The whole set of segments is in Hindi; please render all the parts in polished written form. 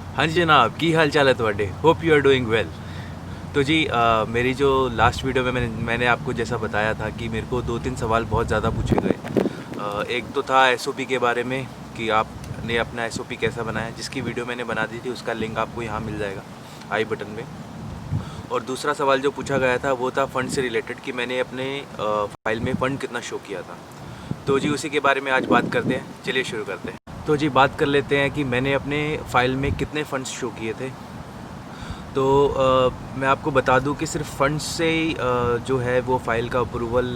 हाँ जी जनाब, की हाल चाल है ਤੁਹਾਡੇ? Hope you are doing well. तो जी मेरी जो लास्ट वीडियो में मैंने आपको जैसा बताया था कि मेरे को 2-3 सवाल बहुत ज़्यादा पूछे गए। एक तो था एसओपी के बारे में कि आपने अपना एसओपी कैसा बनाया, जिसकी वीडियो मैंने बना दी थी, उसका लिंक आपको यहाँ मिल जाएगा आई बटन में। और दूसरा सवाल जो पूछा गया था वो था फ़ंड से रिलेटेड कि मैंने अपने फाइल में फ़ंड कितना शो किया था। तो जी उसी के बारे में आज बात करते हैं, चलिए शुरू करते हैं। तो जी बात कर लेते हैं कि मैंने अपने फ़ाइल में कितने फ़ंड्स शो किए थे। तो मैं आपको बता दूं कि सिर्फ फ़ंड्स से ही जो है वो फ़ाइल का अप्रूवल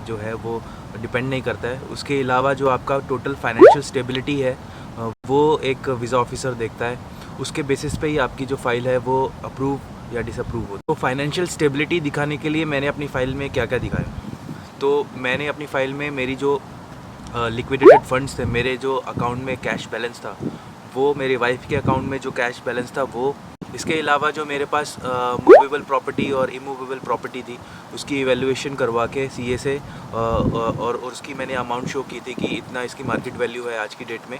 जो है वो डिपेंड नहीं करता है। उसके अलावा जो आपका टोटल फाइनेंशियल स्टेबिलिटी है वो एक वीज़ा ऑफिसर देखता है। उसके बेसिस पे ही आपकी जो फ़ाइल है वो अप्रूव या डिसअप्रूव हो। तो फाइनेंशियल स्टेबिलिटी दिखाने के लिए मैंने अपनी फ़ाइल में क्या क्या दिखाया। तो मैंने अपनी फ़ाइल में मेरी जो लिक्विडेटेड फंड्स थे, मेरे जो अकाउंट में कैश बैलेंस था वो, मेरी वाइफ के अकाउंट में जो कैश बैलेंस था वो, इसके अलावा जो मेरे पास मूवेबल प्रॉपर्टी और इमूवेबल प्रॉपर्टी थी उसकी इवैल्यूएशन करवा के सीए से और उसकी मैंने अमाउंट शो की थी कि इतना इसकी मार्केट वैल्यू है आज की डेट में।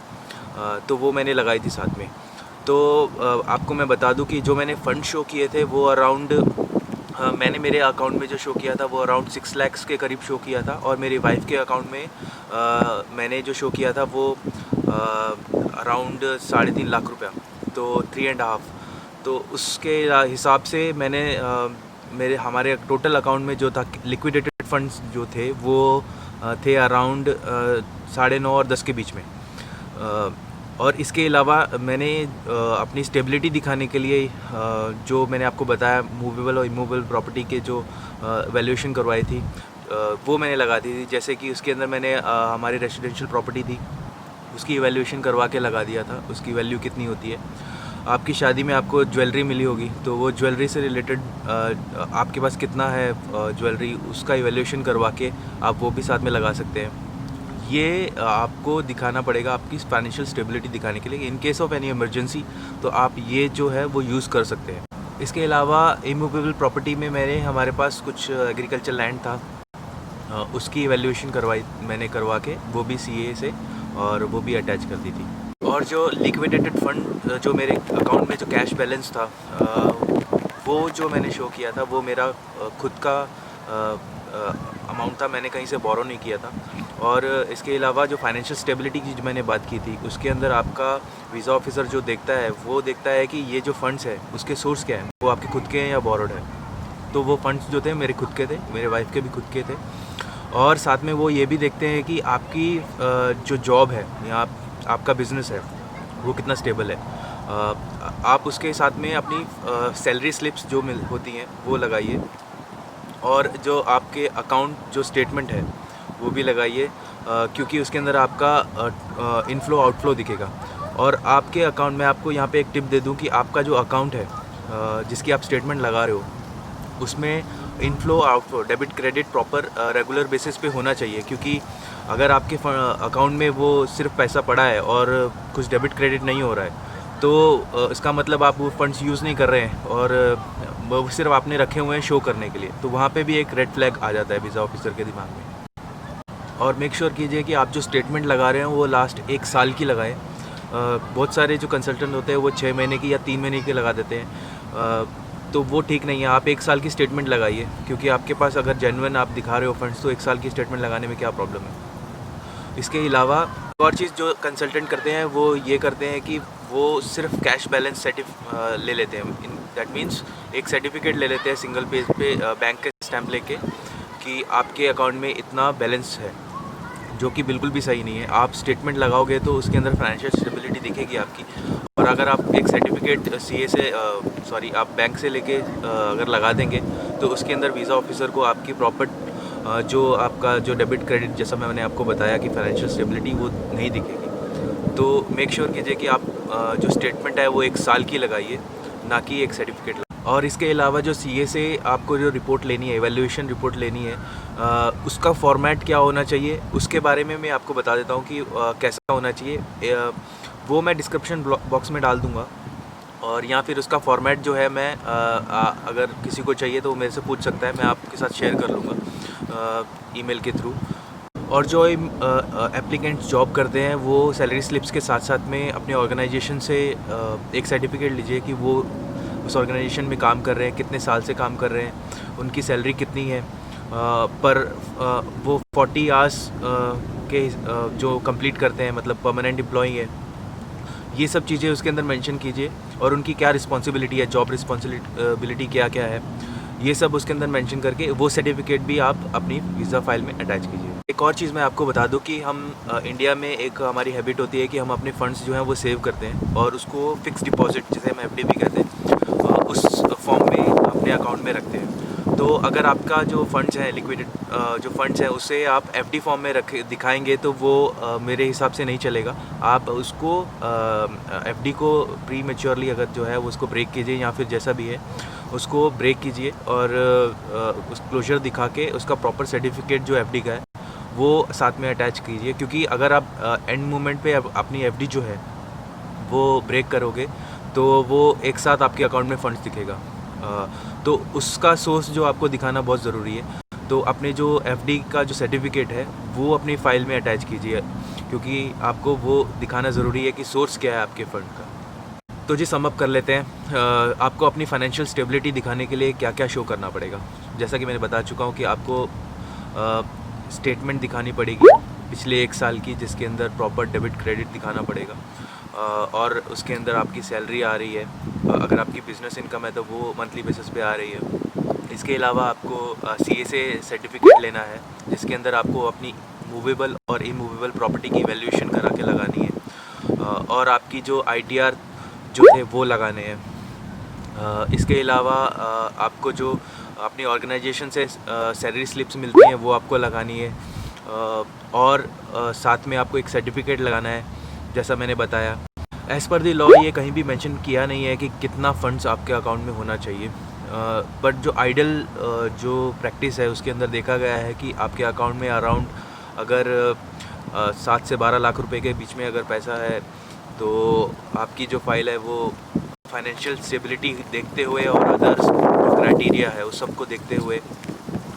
तो वो मैंने लगाई थी साथ में। तो आपको मैं बता दूं कि जो मैंने फ़ंड शो किए थे वो अराउंड मैंने मेरे अकाउंट में जो शो किया था वो अराउंड 6 लाख के करीब शो किया था। और मेरी वाइफ के अकाउंट में मैंने जो शो किया था वो अराउंड 3.5 लाख रुपया, तो 3.5। तो उसके हिसाब से मैंने मेरे हमारे टोटल अकाउंट में जो था लिक्विडेटेड फंड्स जो थे वो थे अराउंड 9.5 और 10 के बीच में। और इसके अलावा मैंने अपनी स्टेबिलिटी दिखाने के लिए जो मैंने आपको बताया मूवेबल और इमूवेबल प्रॉपर्टी के जो वैल्यूएशन करवाई थी वो मैंने लगा दी थी। जैसे कि उसके अंदर मैंने हमारी रेजिडेंशियल प्रॉपर्टी थी उसकी वैल्यूएशन करवा के लगा दिया था, उसकी वैल्यू कितनी होती है। आपकी शादी में आपको ज्वेलरी मिली होगी तो वो ज्वेलरी से रिलेटेड आपके पास कितना है ज्वेलरी, उसका इवैल्यूएशन करवा के आप वो भी साथ में लगा सकते हैं। ये आपको दिखाना पड़ेगा आपकी फाइनेंशियल स्टेबिलिटी दिखाने के लिए। In case of any emergency तो आप ये जो है वो यूज़ कर सकते हैं। इसके अलावा इमूवेबल प्रॉपर्टी में मैंने हमारे पास कुछ एग्रीकल्चर लैंड था, उसकी इवैल्यूएशन मैंने करवा के वो भी सीए से और वो भी अटैच कर दी थी। और जो लिक्विडेटेड फंड जो मेरे अकाउंट में जो कैश बैलेंस था वो जो मैंने शो किया था वो मेरा खुद का अमाउंट था, मैंने कहीं से बोरो नहीं किया था। और इसके अलावा जो फाइनेंशियल स्टेबिलिटी की जो मैंने बात की थी उसके अंदर आपका वीज़ा ऑफिसर जो देखता है वो देखता है कि ये जो फंड्स है उसके सोर्स क्या हैं, वो आपके खुद के हैं या बोरोड है। तो वो फंड्स जो थे मेरे खुद के थे, मेरे वाइफ के भी खुद के थे। और साथ में वो ये भी देखते हैं कि आपकी जो जॉब है या आपका बिज़नेस है वो कितना स्टेबल है। आप उसके साथ में अपनी सैलरी स्लिप्स जो होती हैं वो लगाइए। और जो आपके अकाउंट जो स्टेटमेंट है वो भी लगाइए, क्योंकि उसके अंदर आपका इनफ्लो आउटफ्लो दिखेगा। और आपके अकाउंट में आपको यहाँ पे एक टिप दे दूँ कि आपका जो अकाउंट है जिसकी आप स्टेटमेंट लगा रहे हो उसमें inflow outflow debit credit proper regular basis पे होना चाहिए। क्योंकि अगर आपके अकाउंट में वो सिर्फ पैसा पड़ा है और कुछ डेबिट क्रेडिट नहीं हो रहा है तो इसका मतलब आप वो फंड्स यूज़ नहीं कर रहे हैं और वो सिर्फ आपने रखे हुए हैं शो करने के लिए। तो वहाँ पे भी एक रेड फ्लैग आ जाता है वीज़ा ऑफिसर के दिमाग में। और मेक श्योर कीजिए कि आप जो स्टेटमेंट लगा रहे हैं वो लास्ट 1 साल की लगाएं। बहुत सारे जो कंसल्टेंट होते हैं वो 6 महीने की या 3 महीने की लगा देते हैं, तो वो ठीक नहीं है। आप 1 साल की स्टेटमेंट लगाइए, क्योंकि आपके पास अगर जेन्युइन आप दिखा रहे हो फंड्स तो 1 साल की स्टेटमेंट लगाने में क्या प्रॉब्लम है। इसके अलावा एक और चीज़ जो कंसल्टेंट करते हैं वो ये करते हैं कि वो सिर्फ कैश बैलेंस ले लेते हैं। दैट मीन्स एक सर्टिफिकेट ले लेते हैं सिंगल पेज पे बैंक के स्टैंप लेके कि आपके अकाउंट में इतना बैलेंस है, जो कि बिल्कुल भी सही नहीं है। आप स्टेटमेंट लगाओगे तो उसके अंदर फाइनेंशियल स्टेबिलिटी दिखेगी आपकी। और अगर आप एक सर्टिफिकेट सीए से आप बैंक से लेके अगर लगा देंगे तो उसके अंदर वीज़ा ऑफिसर को आपकी प्रॉपर जो आपका जो डेबिट क्रेडिट जैसा मैंने आपको बताया कि फाइनेंशियल स्टेबिलिटी वो नहीं दिखेगी। तो मेक श्योर कीजिए कि आप जो स्टेटमेंट है वो 1 साल की लगाइए, ना कि एक सर्टिफिकेट। और इसके अलावा जो सीए से आपको जो रिपोर्ट लेनी है, एवैल्यूएशन रिपोर्ट लेनी है, उसका फॉर्मेट क्या होना चाहिए उसके बारे में मैं आपको बता देता हूँ कि कैसा होना चाहिए। वो मैं डिस्क्रिप्शन बॉक्स में डाल दूँगा। और या फिर उसका फॉर्मेट जो है मैं अगर किसी को चाहिए तो वो मेरे से पूछ सकता है, मैं आपके साथ शेयर कर लूँगा ईमेल के थ्रू। और जो एप्लीकेंट्स जॉब करते हैं वो सैलरी स्लिप्स के साथ साथ में अपने ऑर्गेनाइजेशन से एक सर्टिफिकेट लीजिए कि वो उस ऑर्गेनाइजेशन में काम कर रहे हैं, कितने साल से काम कर रहे हैं, उनकी सैलरी कितनी है, पर वो 40 आवर्स के जो कंप्लीट करते हैं, मतलब परमानेंट एम्प्लॉई है, ये सब चीज़ें उसके अंदर मेंशन कीजिए। और उनकी क्या रिस्पॉन्सिबिलिटी है, जॉब रिस्पॉन्सिबिलिटी क्या क्या है, ये सब उसके अंदर मेंशन करके वो सर्टिफिकेट भी आप अपनी वीज़ा फाइल में अटैच कीजिए। एक और चीज़ मैं आपको बता दूं कि हम इंडिया में एक हमारी हैबिट होती है कि हम अपने फंड्स जो हैं वो सेव करते हैं और उसको फिक्स डिपॉजिट, जिसे हम एफडी भी कहते हैं, उस फॉर्म में अपने अकाउंट में रखते हैं। तो अगर आपका जो फंड्स हैं, लिक्विडेड जो फंड्स हैं, उसे आप एफडी फॉर्म में रख दिखाएंगे तो वो मेरे हिसाब से नहीं चलेगा। आप उसको एफडी को प्री मैच्योरली अगर जो है वो उसको ब्रेक कीजिए, या फिर जैसा भी है उसको ब्रेक कीजिए और उस क्लोजर दिखा के उसका प्रॉपर सर्टिफिकेट जो एफडी का है वो साथ में अटैच कीजिए। क्योंकि अगर आप एंड मोमेंट पे अपनी एफडी जो है वो ब्रेक करोगे तो वो एक साथ आपके अकाउंट में फंड्स दिखेगा, तो उसका सोर्स जो आपको दिखाना बहुत ज़रूरी है। तो अपने जो एफडी का जो सर्टिफिकेट है वो अपनी फ़ाइल में अटैच कीजिए, क्योंकि आपको वो दिखाना ज़रूरी है कि सोर्स क्या है आपके फ़ंड का। तो जी सम अप कर लेते हैं। आपको अपनी फाइनेंशियल स्टेबिलिटी दिखाने के लिए क्या क्या शो करना पड़ेगा। जैसा कि मैंने बता चुका हूँ कि आपको स्टेटमेंट दिखानी पड़ेगी पिछले 1 साल की, जिसके अंदर प्रॉपर डेबिट क्रेडिट दिखाना पड़ेगा, और उसके अंदर आपकी सैलरी आ रही है। अगर आपकी बिज़नेस इनकम है तो वो मंथली बेसिस पे आ रही है। इसके अलावा आपको सीए से सर्टिफिकेट लेना है, जिसके अंदर आपको अपनी मूवेबल और इमूवेबल प्रॉपर्टी की वैल्यूएशन करा के लगानी है, और आपकी जो आईटीआर जो थे वो लगाने हैं। इसके अलावा आपको जो अपनी ऑर्गेनाइजेशन से सैलरी स्लिप्स मिलती हैं वो आपको लगानी है, और साथ में आपको एक सर्टिफिकेट लगाना है, जैसा मैंने बताया। एज़ पर दी लॉ ये कहीं भी मेंशन किया नहीं है कि कितना फ़ंड्स आपके अकाउंट में होना चाहिए, बट जो आइडल जो प्रैक्टिस है उसके अंदर देखा गया है कि आपके अकाउंट में अराउंड अगर 7 से 12 लाख रुपए के बीच में अगर पैसा है तो आपकी जो फाइल है वो फाइनेंशियल स्टेबिलिटी देखते हुए और अदर्स जो क्राइटेरिया है उस सब को देखते हुए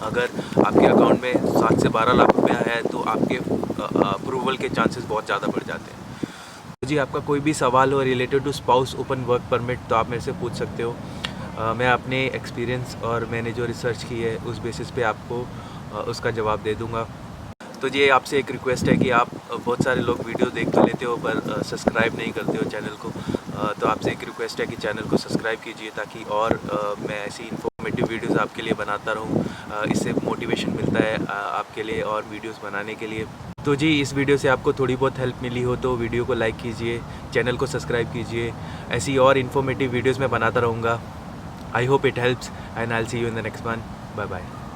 अगर आपके अकाउंट में 7 से 12 लाख रुपया है तो आपके अप्रूवल के चांसेस बहुत ज़्यादा बढ़ जाते हैं। तो जी आपका कोई भी सवाल हो related to spouse open work permit तो आप मेरे से पूछ सकते हो। मैं अपने एक्सपीरियंस और मैंने जो रिसर्च की है उस बेसिस पे आपको उसका जवाब दे दूँगा। तो ये आपसे एक रिक्वेस्ट है कि आप बहुत सारे लोग वीडियो देख तो लेते हो पर सब्सक्राइब नहीं करते हो चैनल को, तो आपसे एक रिक्वेस्ट है कि चैनल को सब्सक्राइब कीजिए ताकि और मैं ऐसी इन्फॉर्मेटिव वीडियोस आपके लिए बनाता रहूँ। इससे मोटिवेशन मिलता है आपके लिए और वीडियोस बनाने के लिए। तो जी इस वीडियो से आपको थोड़ी बहुत हेल्प मिली हो तो वीडियो को लाइक कीजिए, चैनल को सब्सक्राइब कीजिए। ऐसी और इन्फॉर्मेटिव वीडियोज़ मैं बनाता रहूँगा। I hope it helps and I will see you in the next one. Bye bye.